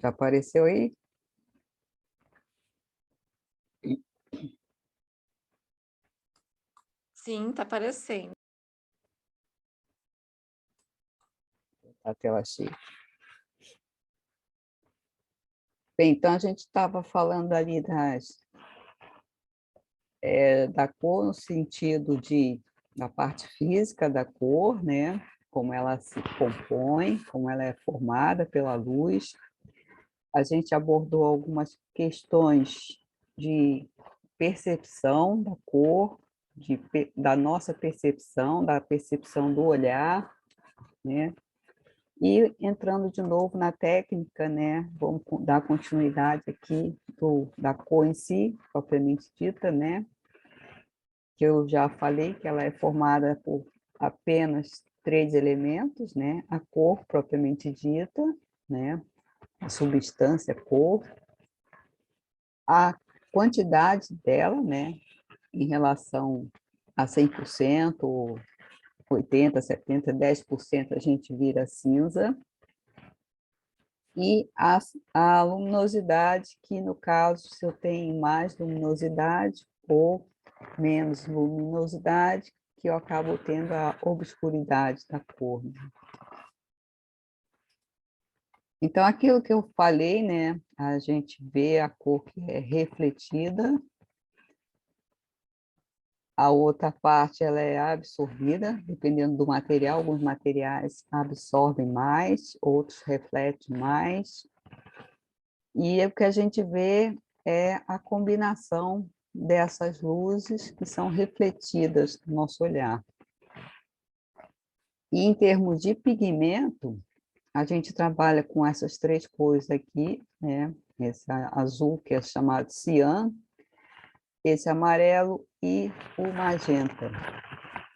Já apareceu aí? Sim, tá aparecendo. A tela cheia. Bem, então a gente estava falando ali da cor no sentido da parte física da cor, né? Como ela se compõe, como ela é formada pela luz. A gente abordou algumas questões de percepção da cor, da nossa percepção, da percepção do olhar, né? E entrando de novo na técnica, né? Vamos dar continuidade aqui da cor em si, propriamente dita, né? Que eu já falei que ela é formada por apenas 3 elementos, né? A cor propriamente dita, né? A substância cor, a quantidade dela, né? Em relação a 100%, 80, 70, 10% a gente vira cinza, e a luminosidade, que no caso, se eu tenho mais luminosidade ou menos luminosidade, que eu acabo tendo a obscuridade da cor. Então, aquilo que eu falei, né, a gente vê a cor que é refletida, a outra parte ela é absorvida, dependendo do material, alguns materiais absorvem mais, outros refletem mais, e o que a gente vê é a combinação dessas luzes que são refletidas no nosso olhar. E em termos de pigmento, a gente trabalha com essas 3 cores aqui, né? Esse azul, que é chamado cian, esse amarelo e o magenta.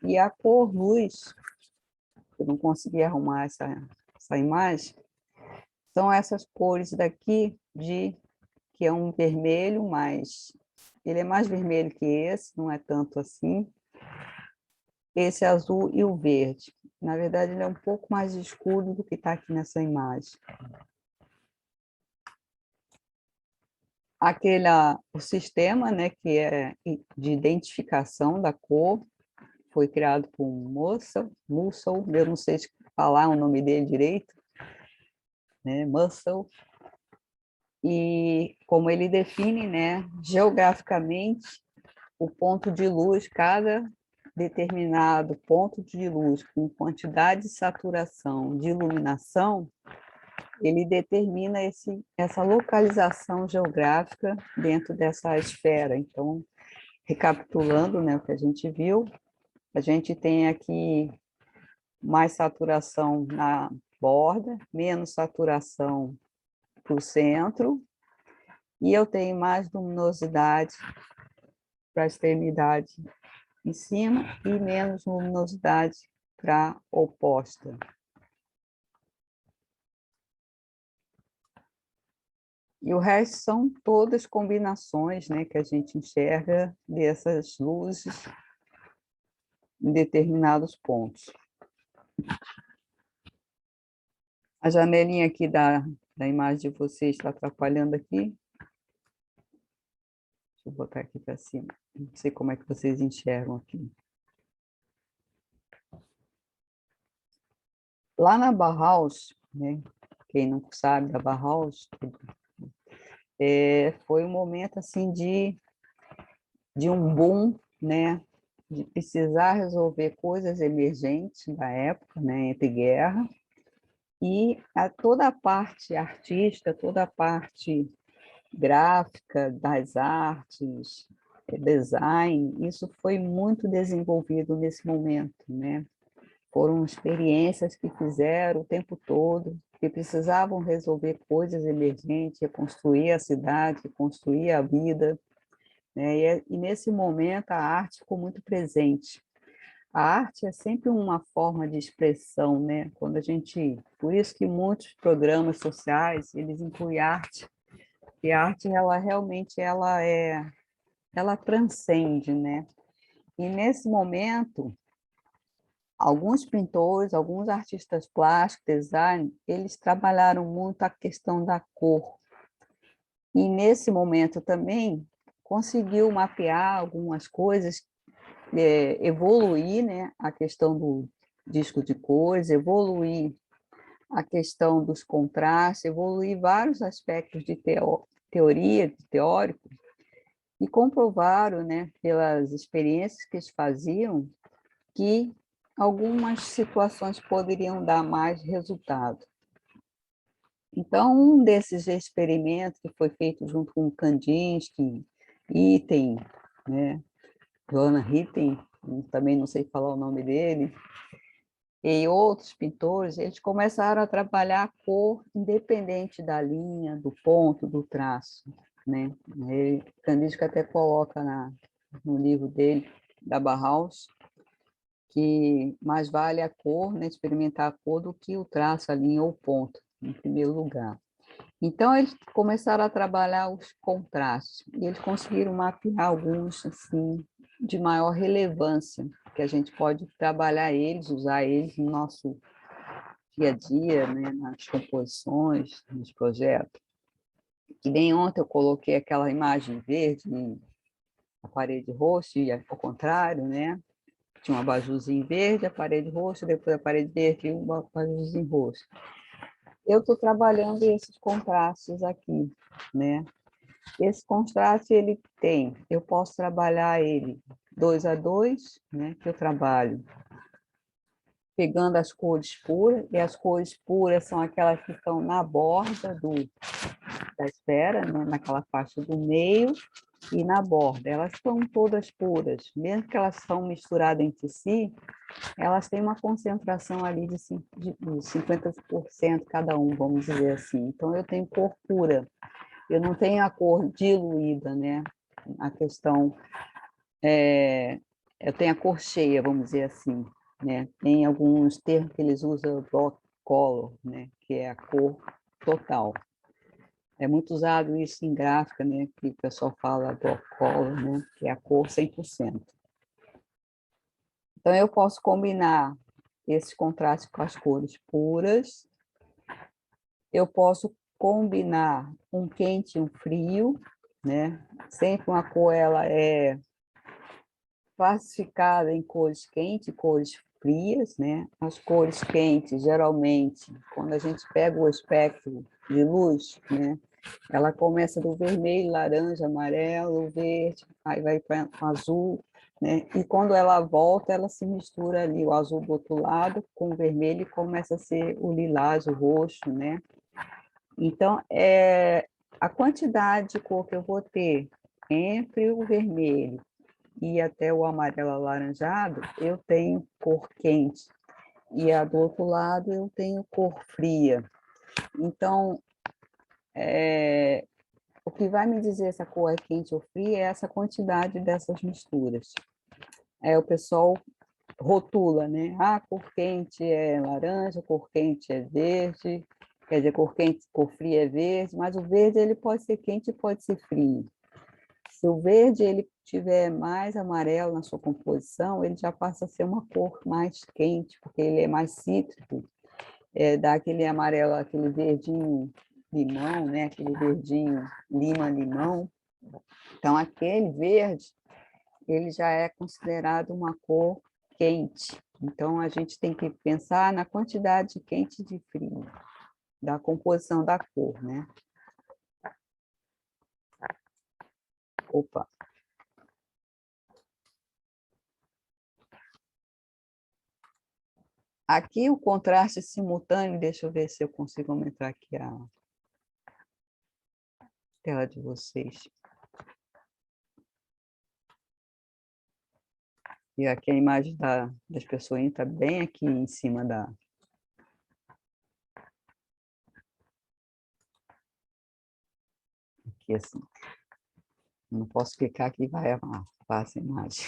E a cor luz, eu não consegui arrumar essa imagem, são essas cores daqui, que é um vermelho, mas ele é mais vermelho que esse, não é tanto assim. Esse azul e o verde. Na verdade, ele é um pouco mais escuro do que está aqui nessa imagem. O sistema, né, que é de identificação da cor, foi criado por Mussel, eu não sei falar o nome dele direito, né, Mussel, e como ele define, né, geograficamente o ponto de luz, cada determinado ponto de luz com quantidade de saturação de iluminação, ele determina essa localização geográfica dentro dessa esfera. Então, recapitulando, né, o que a gente viu, a gente tem aqui mais saturação na borda, menos saturação para o centro, e eu tenho mais luminosidade para a extremidade em cima e menos luminosidade para a oposta. E o resto são todas combinações, né, que a gente enxerga dessas luzes em determinados pontos. A janelinha aqui da imagem de vocês está atrapalhando aqui. Deixa eu botar aqui para cima. Não sei como é que vocês enxergam aqui. Lá na Bauhaus, né, quem não sabe da Bauhaus, foi um momento assim de um boom, né, de precisar resolver coisas emergentes da época, né, entre guerra, e toda a parte artística, toda a parte gráfica das artes, design, isso foi muito desenvolvido nesse momento, né? Foram experiências que fizeram o tempo todo, que precisavam resolver coisas emergentes, reconstruir a cidade, reconstruir a vida, né? E nesse momento a arte ficou muito presente. A arte é sempre uma forma de expressão, né? Por isso que muitos programas sociais, eles incluem arte, e a arte, ela realmente, ela transcende, né? E nesse momento, Alguns pintores, alguns artistas plásticos, design, eles trabalharam muito a questão da cor. E nesse momento também conseguiu mapear algumas coisas, evoluir, né, a questão do disco de cores, evoluir a questão dos contrastes, evoluir vários aspectos de teoria, de teórico, e comprovaram, né, pelas experiências que eles faziam, que algumas situações poderiam dar mais resultado. Então, um desses experimentos que foi feito junto com Kandinsky, Itten, né, Johanna Itten, também não sei falar o nome dele, e outros pintores, eles começaram a trabalhar a cor independente da linha, do ponto, do traço, né? Kandinsky até coloca no livro dele, da Bauhaus, que mais vale a cor, né, experimentar a cor, do que o traço, a linha ou o ponto, em primeiro lugar. Então, eles começaram a trabalhar os contrastes, e eles conseguiram mapear alguns, assim, de maior relevância, que a gente pode trabalhar eles, usar eles no nosso dia a dia, né, nas composições, nos projetos. Que nem ontem eu coloquei aquela imagem verde na parede roxa, e ao contrário, né? Tinha um abajurzinho verde, a parede roxa, depois a parede verde e um abajurzinho roxo. Eu estou trabalhando esses contrastes aqui, né? Esse contraste, ele tem, eu posso trabalhar ele 2 a 2, né? Que eu trabalho pegando as cores puras, e as cores puras são aquelas que estão na borda da esfera, né? Naquela faixa do meio, e na borda. Elas estão todas puras, mesmo que elas são misturadas entre si, elas têm uma concentração ali de 50% cada um, vamos dizer assim. Então, eu tenho cor pura, eu não tenho a cor diluída, né? A questão, eu tenho a cor cheia, vamos dizer assim, né? Tem alguns termos que eles usam, block color, né? Que é a cor total. É muito usado isso em gráfica, né? Que o pessoal fala block color, né? Que é a cor 100%. Então, eu posso combinar esse contraste com as cores puras, eu posso combinar um quente e um frio, né? Sempre uma cor ela é classificada em cores quentes e cores frias, né? As cores quentes, geralmente, quando a gente pega o espectro de luz, né? Ela começa do vermelho, laranja, amarelo, verde, aí vai para o azul, né? E quando ela volta, ela se mistura ali, o azul do outro lado com o vermelho, e começa a ser o lilás, o roxo, né? Então, a quantidade de cor que eu vou ter entre o vermelho e até o amarelo alaranjado, eu tenho cor quente. E do outro lado, eu tenho cor fria. Então, o que vai me dizer se a cor é quente ou fria é essa quantidade dessas misturas. O pessoal rotula, né? Ah, cor quente é laranja, cor quente é verde, quer dizer, cor quente, cor fria é verde, mas o verde ele pode ser quente e pode ser frio. Se o verde ele tiver mais amarelo na sua composição, ele já passa a ser uma cor mais quente, porque ele é mais cítrico, dá aquele amarelo, aquele verdinho limão, né? Aquele verdinho lima-limão. Então, aquele verde, ele já é considerado uma cor quente. Então, a gente tem que pensar na quantidade de quente e de frio, da composição da cor, né? Opa! Aqui o contraste simultâneo, deixa eu ver se eu consigo aumentar aqui a tela de vocês. E aqui a imagem das pessoas está bem aqui em cima da... Aqui assim. Não posso clicar aqui, vai passa a imagem.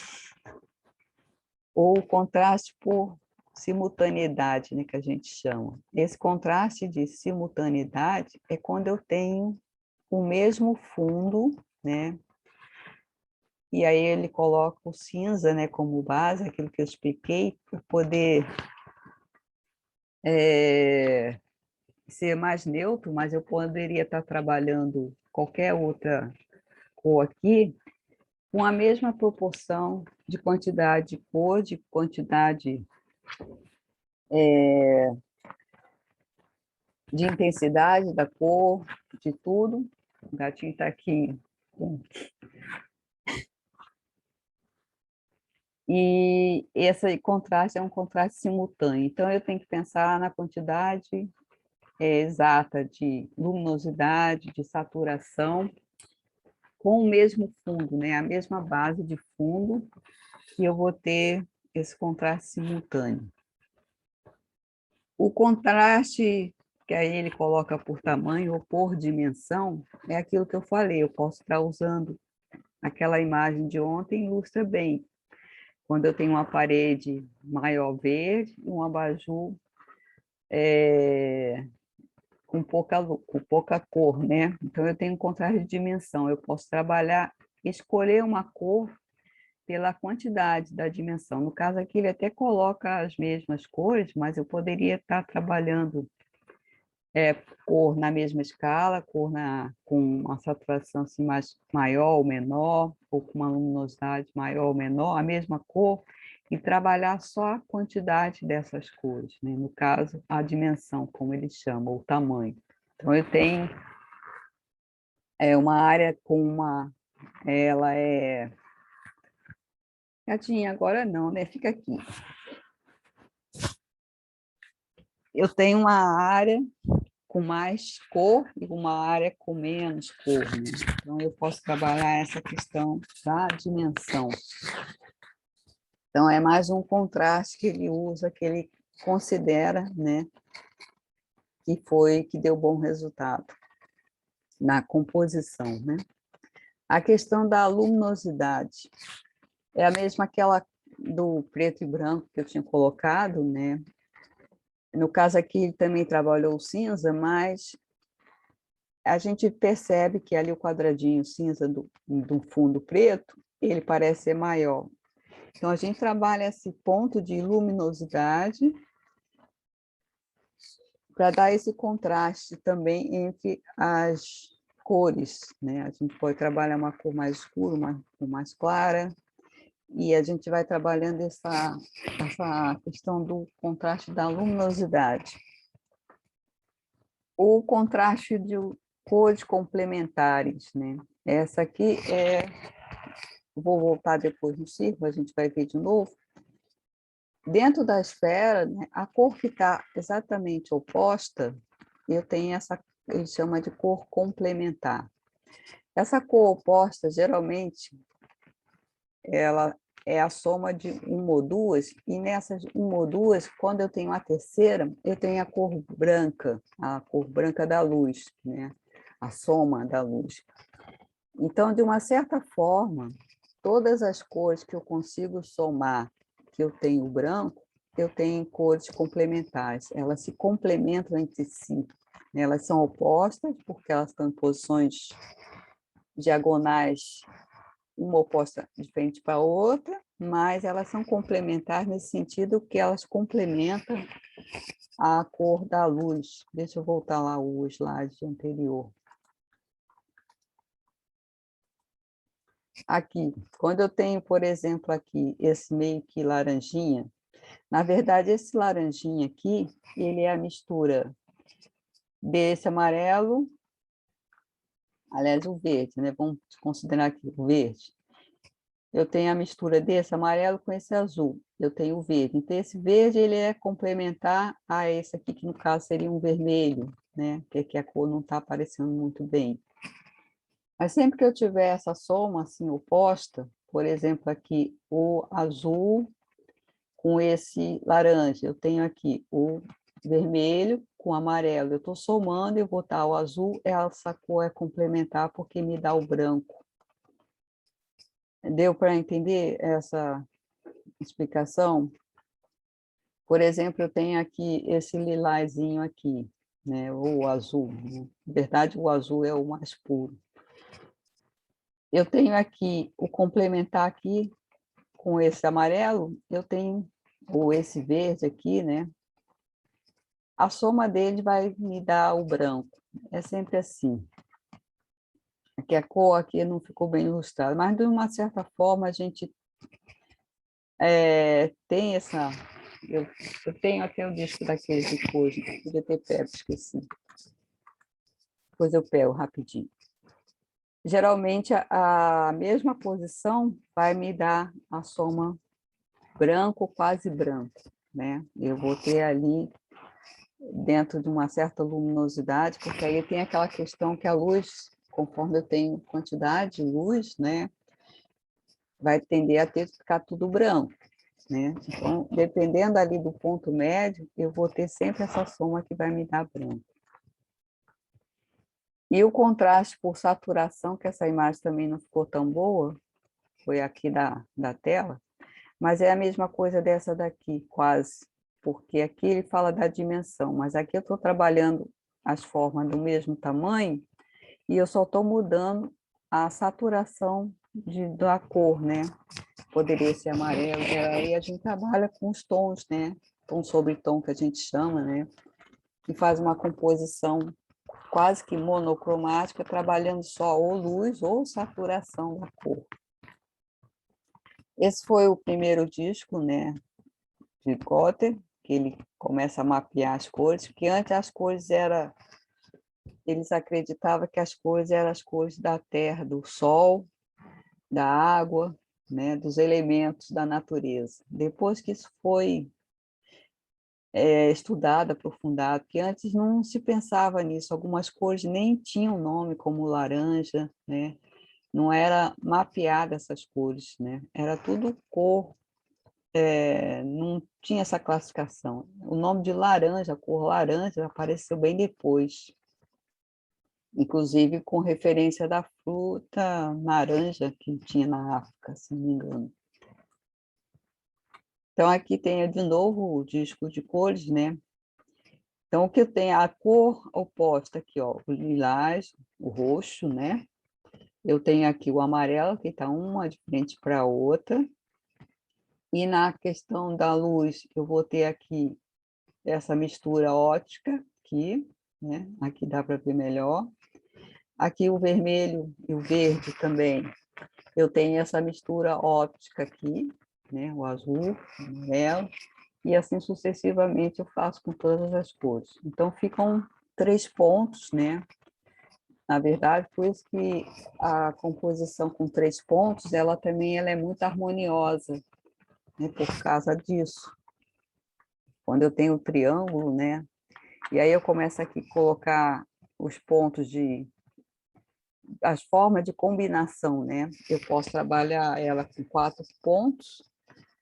Ou contraste por simultaneidade, né, que a gente chama. Esse contraste de simultaneidade é quando eu tenho o mesmo fundo, né, e aí ele coloca o cinza, né, como base, aquilo que eu expliquei, para poder ser mais neutro, mas eu poderia estar trabalhando qualquer outra cor aqui, com a mesma proporção de quantidade de cor, de quantidade de intensidade da cor, de tudo. O gatinho está aqui. E esse contraste é um contraste simultâneo. Então, eu tenho que pensar na quantidade exata de luminosidade, de saturação, com o mesmo fundo, né? A mesma base de fundo, que eu vou ter esse contraste simultâneo. O contraste que aí ele coloca por tamanho ou por dimensão é aquilo que eu falei, eu posso estar usando aquela imagem de ontem, ilustra bem. Quando eu tenho uma parede maior verde e um abajur com pouca cor, né? Então, eu tenho um contraste de dimensão. Eu posso trabalhar, escolher uma cor pela quantidade da dimensão. No caso aqui, ele até coloca as mesmas cores, mas eu poderia estar trabalhando cor na mesma escala, com uma saturação assim, maior ou menor, ou com uma luminosidade maior ou menor, a mesma cor, e trabalhar só a quantidade dessas cores, né? No caso, a dimensão, como ele chama, o tamanho. Então, eu tenho uma área com uma... Ela é... Gatinha, agora não, né? Fica aqui. Eu tenho uma área com mais cor e uma área com menos cor, né? Então, eu posso trabalhar essa questão da dimensão. Então, é mais um contraste que ele usa, que ele considera, né, que deu bom resultado na composição, né? A questão da luminosidade é a mesma aquela do preto e branco que eu tinha colocado, né? No caso aqui, ele também trabalhou o cinza, mas a gente percebe que ali o quadradinho cinza do fundo preto, ele parece ser maior. Então, a gente trabalha esse ponto de luminosidade para dar esse contraste também entre as cores, né? A gente pode trabalhar uma cor mais escura, uma cor mais clara, e a gente vai trabalhando essa questão do contraste da luminosidade. O contraste de cores complementares, né? Essa aqui vou voltar depois no círculo, a gente vai ver de novo. Dentro da esfera, né, a cor que está exatamente oposta, eu tenho essa, ele chama de cor complementar. Essa cor oposta, geralmente, ela é a soma de uma ou duas, e nessas uma ou duas, quando eu tenho a terceira, eu tenho a cor branca da luz, né? A soma da luz. Então, de uma certa forma, todas as cores que eu consigo somar, que eu tenho branco, eu tenho cores complementares, elas se complementam entre si. Elas são opostas, porque elas estão em posições diagonais, uma oposta de frente para a outra, mas elas são complementares nesse sentido que elas complementam a cor da luz. Deixa eu voltar lá o slide anterior. Aqui, quando eu tenho, por exemplo, aqui, esse meio que laranjinha, na verdade, esse laranjinha aqui, ele é a mistura desse amarelo, aliás, o verde, né? Vamos considerar aqui o verde. Eu tenho a mistura desse amarelo com esse azul. Eu tenho o verde. Então, esse verde, ele é complementar a esse aqui, que no caso seria um vermelho, né? Porque a cor não está aparecendo muito bem. Mas sempre que eu tiver essa soma, assim, oposta, por exemplo, aqui, o azul com esse laranja, eu tenho aqui o vermelho com amarelo, eu estou somando, eu vou botar o azul, essa cor é complementar porque me dá o branco. Deu para entender essa explicação? Por exemplo, eu tenho aqui esse lilazinho aqui, né, ou azul. Na verdade, o azul é o mais puro. Eu tenho aqui o complementar aqui com esse amarelo, eu tenho, ou esse verde aqui, né? A soma dele vai me dar o branco. É sempre assim. Aqui a cor aqui não ficou bem ilustrada, mas de uma certa forma a gente tem essa... Eu tenho até o disco daqueles de cor, podia ter pego, esqueci. Depois eu pego rapidinho. Geralmente a mesma posição vai me dar a soma branco, quase branco, né? Eu vou ter ali dentro de uma certa luminosidade, porque aí tem aquela questão que a luz, conforme eu tenho quantidade de luz, né, vai tender a ficar tudo branco, né? Então, dependendo ali do ponto médio, eu vou ter sempre essa soma que vai me dar branco. E o contraste por saturação, que essa imagem também não ficou tão boa, foi aqui da tela, mas é a mesma coisa dessa daqui, quase, porque aqui ele fala da dimensão, mas aqui eu estou trabalhando as formas do mesmo tamanho e eu só estou mudando a saturação da cor, né? Poderia ser amarelo, e aí a gente trabalha com os tons, né? Tom sobre tom, que a gente chama, né? E faz uma composição quase que monocromática, trabalhando só ou luz ou saturação da cor. Esse foi o primeiro disco, né, de Cotter, que ele começa a mapear as cores, porque antes as cores eles acreditavam que as cores eram as cores da terra, do sol, da água, né, dos elementos da natureza. Depois que isso foi estudado, aprofundado, porque antes não se pensava nisso, algumas cores nem tinham nome, como laranja, né? Não era mapeada essas cores, né? Era tudo cor, não tinha essa classificação. O nome de laranja, a cor laranja, apareceu bem depois, inclusive com referência da fruta laranja que tinha na África, se não me engano. Então, aqui tem de novo o disco de cores, né? Então, o que eu tenho, a cor oposta aqui, ó, o lilás, o roxo, né? Eu tenho aqui o amarelo, que está uma de frente para a outra. E na questão da luz, eu vou ter aqui essa mistura ótica, aqui, né? Aqui dá para ver melhor. Aqui o vermelho e o verde também. Eu tenho essa mistura óptica aqui, né? O azul, o amarelo. E assim sucessivamente eu faço com todas as cores. Então, ficam 3 pontos, né? Na verdade, por isso que a composição com 3 pontos, ela é muito harmoniosa, né? Por causa disso. Quando eu tenho o triângulo, né? E aí eu começo aqui a colocar os pontos as formas de combinação, né? Eu posso trabalhar ela com 4 pontos,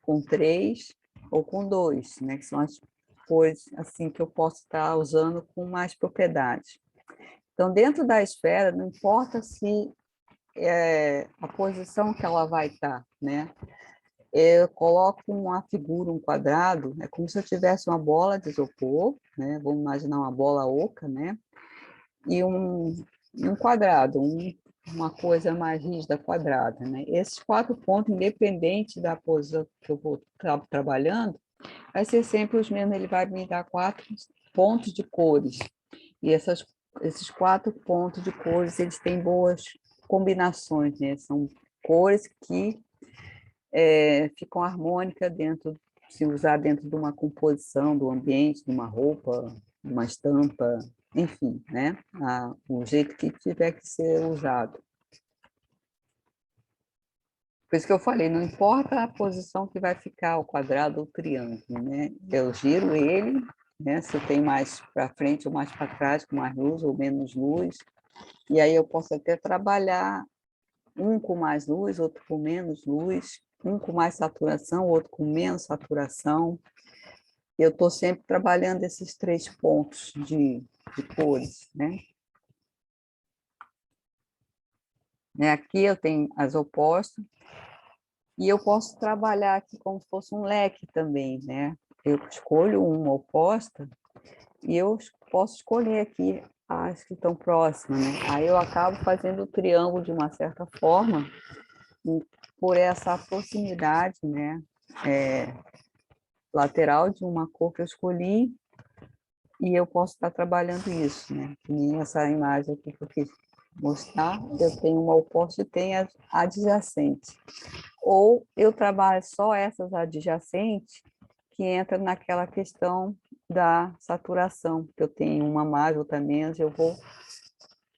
com 3 ou com 2, né? Que são as cores assim que eu posso estar usando com mais propriedade. Então, dentro da esfera, não importa se a posição que ela vai estar, né? Eu coloco uma figura, um quadrado, é como se eu tivesse uma bola de isopor, né? Vamos imaginar uma bola oca, né? E um quadrado, uma coisa mais rígida, quadrada, né? Esses 4 pontos, independente da posição que eu vou trabalhando, vai ser sempre os mesmos, ele vai me dar 4 pontos de cores. E esses 4 pontos de cores, eles têm boas combinações, né? São cores que ficam harmônicas dentro, se usar dentro de uma composição do ambiente, de uma roupa, de uma estampa, enfim, né? O jeito que tiver que ser usado. Por isso que eu falei, não importa a posição que vai ficar o quadrado ou o triângulo, né? Eu giro ele, né? Se eu tenho mais para frente ou mais para trás, com mais luz ou menos luz, e aí eu posso até trabalhar um com mais luz, outro com menos luz, um com mais saturação, outro com menos saturação. Eu estou sempre trabalhando esses 3 pontos de cores, né? Aqui eu tenho as opostas, e eu posso trabalhar aqui como se fosse um leque também, né? Eu escolho uma oposta, e eu posso escolher aqui as que estão próximas, né? Aí eu acabo fazendo o triângulo de uma certa forma, por essa proximidade, né? Lateral de uma cor que eu escolhi, e eu posso estar trabalhando isso, né? Que nem essa imagem aqui que eu quis mostrar, eu tenho uma oposta e tenho a adjacente. Ou eu trabalho só essas adjacentes, que entra naquela questão da saturação, que eu tenho uma mais, outra menos, eu vou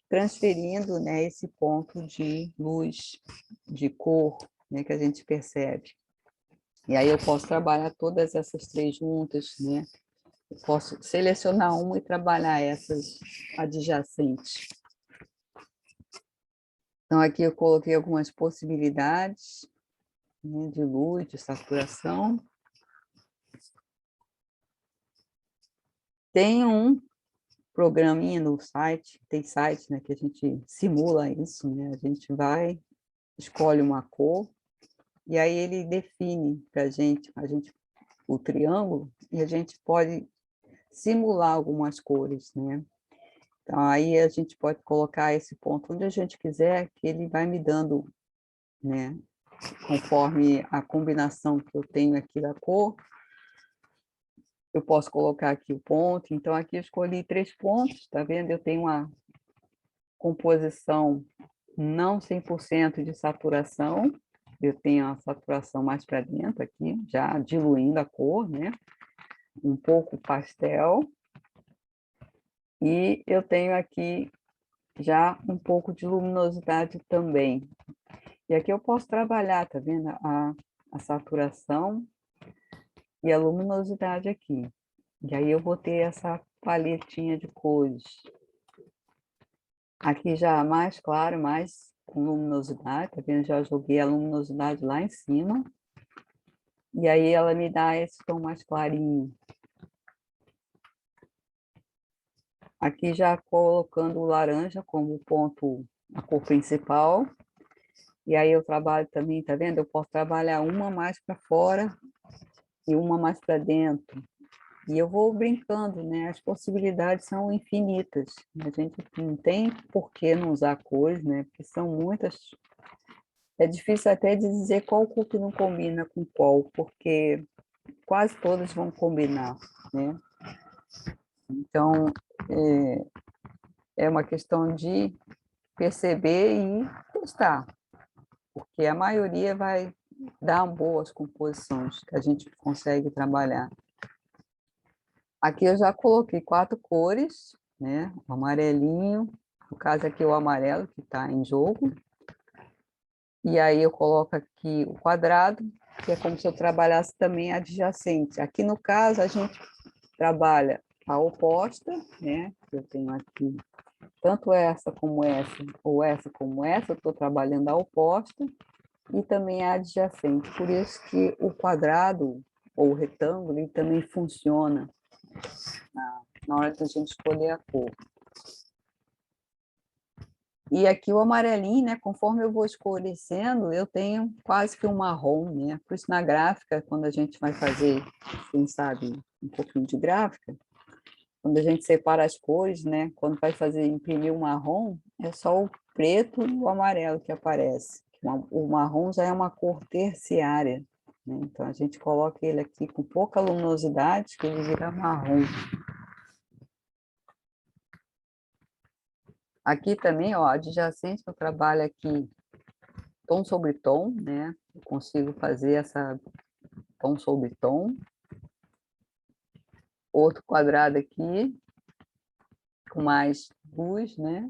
transferindo, né, esse ponto de luz, de cor, né, que a gente percebe. E aí eu posso trabalhar todas essas três juntas, né? Eu posso selecionar uma e trabalhar essas adjacentes. Então, aqui eu coloquei algumas possibilidades, né, de luz, de saturação. Tem um programinha no site, tem site, né, que a gente simula isso, né? A gente vai, escolhe uma cor, e aí ele define para a gente o triângulo, e a gente pode simular algumas cores, né? Então, aí a gente pode colocar esse ponto onde a gente quiser, que ele vai me dando, né, conforme a combinação que eu tenho aqui da cor, eu posso colocar aqui o ponto. Então, aqui eu escolhi 3 pontos, tá vendo? Eu tenho uma composição não 100% de saturação, eu tenho a saturação mais para dentro aqui, já diluindo a cor, né? Um pouco pastel, e eu tenho aqui já um pouco de luminosidade também. E aqui eu posso trabalhar, tá vendo? A saturação e a luminosidade aqui. E aí eu vou ter essa paletinha de cores. Aqui já mais claro, mais com luminosidade, tá vendo? Já joguei a luminosidade lá em cima. E aí ela me dá esse tom mais clarinho. Aqui já colocando o laranja como ponto, a cor principal. E aí eu trabalho também, tá vendo? Eu posso trabalhar uma mais para fora e uma mais para dentro. E eu vou brincando, né? As possibilidades são infinitas. A gente não tem por que não usar cores, né? Porque são muitas. É difícil até de dizer qual cor que não combina com qual, porque quase todas vão combinar, né? Então, é uma questão de perceber e testar, porque a maioria vai dar boas composições que a gente consegue trabalhar. Aqui eu já coloquei 4 cores, né? O amarelinho, no caso aqui o amarelo que está em jogo. E aí eu coloco aqui o quadrado, que é como se eu trabalhasse também adjacente. Aqui no caso a gente trabalha a oposta, né? Eu tenho aqui tanto essa como essa, ou essa como essa, eu estou trabalhando a oposta, e também a adjacente. Por isso que o quadrado ou o retângulo ele também funciona na hora de a gente escolher a cor. E aqui o amarelinho, né, conforme eu vou escurecendo, eu tenho quase que um marrom, né? Por isso na gráfica, quando a gente vai fazer, quem sabe, um pouquinho de gráfica, quando a gente separa as cores, né, quando vai fazer imprimir o marrom, é só o preto e o amarelo que aparece. O marrom já é uma cor terciária, né? Então a gente coloca ele aqui com pouca luminosidade, que ele vira marrom. Aqui também, ó, adjacente eu trabalho aqui tom sobre tom, né? Eu consigo fazer essa tom sobre tom. Outro quadrado aqui, com mais luz, né?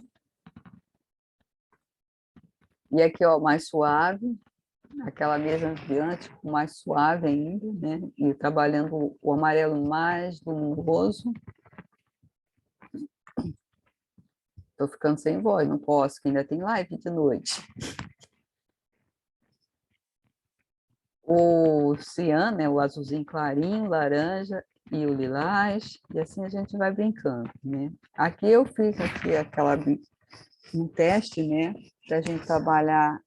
E aqui, ó, mais suave, aquela mesma de antes, com mais suave ainda, né? E trabalhando o amarelo mais luminoso. Estou ficando sem voz, não posso, que ainda tem live de noite. O cian, né? O azulzinho clarinho, laranja e o lilás, e assim a gente vai brincando, né? Aqui eu fiz aqui um teste, né? Para a gente trabalhar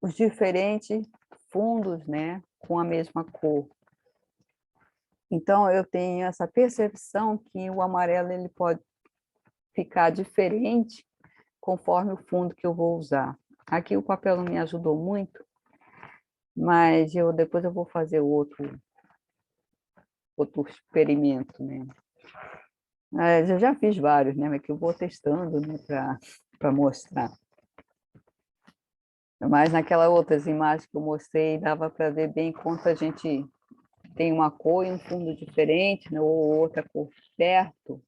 os diferentes fundos, né, com a mesma cor. Então, eu tenho essa percepção que o amarelo ele pode ficar diferente conforme o fundo que eu vou usar. Aqui o papel não me ajudou muito, mas depois eu vou fazer outro experimento, né? Eu já fiz vários, né? Mas que eu vou testando, né? Para mostrar. Mas naquelas outras imagens que eu mostrei, dava para ver bem quanto a gente tem uma cor e um fundo diferente, né? Ou outra cor perto,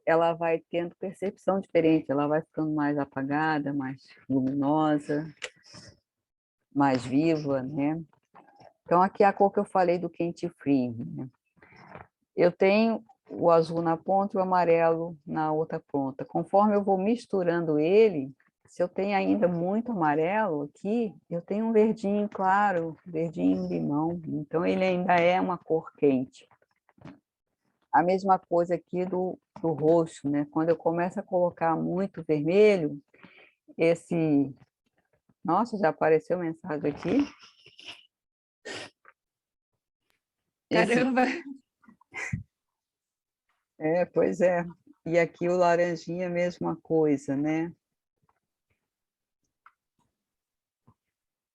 ela vai tendo percepção diferente, ela vai ficando mais apagada, mais luminosa, mais viva, né? Então, aqui é a cor que eu falei do quente frio, né? Eu tenho o azul na ponta e o amarelo na outra ponta. Conforme eu vou misturando ele, se eu tenho ainda muito amarelo aqui, eu tenho um verdinho claro, verdinho limão. Então, ele ainda é uma cor quente. A mesma coisa aqui do roxo, né? Quando eu começo a colocar muito vermelho, esse... Nossa, já apareceu mensagem aqui. Caramba! Pois é. E aqui o laranjinha, a mesma coisa, né?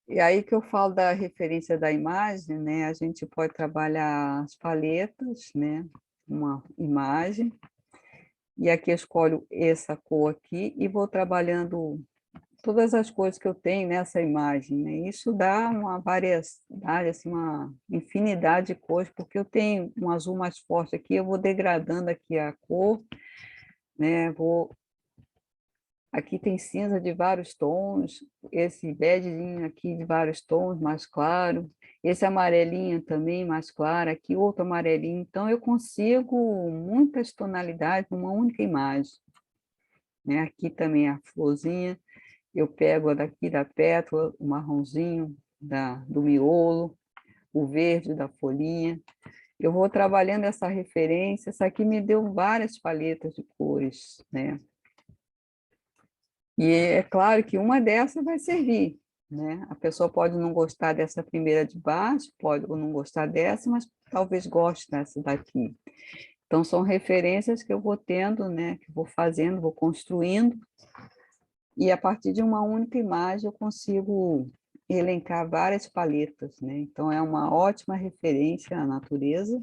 E aí que eu falo da referência da imagem, né? A gente pode trabalhar as paletas, né? Uma imagem. E aqui eu escolho essa cor aqui e vou trabalhando todas as cores que eu tenho nessa imagem, né? Isso dá uma variedade, assim, uma infinidade de cores, porque eu tenho um azul mais forte aqui, eu vou degradando aqui a cor, né? Aqui tem cinza de vários tons, esse begezinho aqui de vários tons, mais claro, esse amarelinho também mais claro, aqui outro amarelinho. Então, eu consigo muitas tonalidades numa única imagem, né? Aqui também a florzinha, eu pego a daqui da pétala, o marronzinho do miolo, o verde da folhinha. Eu vou trabalhando essa referência, essa aqui me deu várias paletas de cores, né? E é claro que uma dessas vai servir, né? A pessoa pode não gostar dessa primeira de baixo, pode ou não gostar dessa, mas talvez goste dessa daqui. Então, são referências que eu vou tendo, né? Que eu vou fazendo, vou construindo, e a partir de uma única imagem eu consigo elencar várias paletas, né? Então, é uma ótima referência à natureza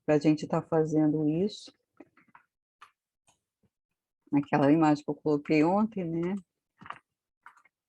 para a gente estar fazendo isso. Aquela imagem que eu coloquei ontem, né?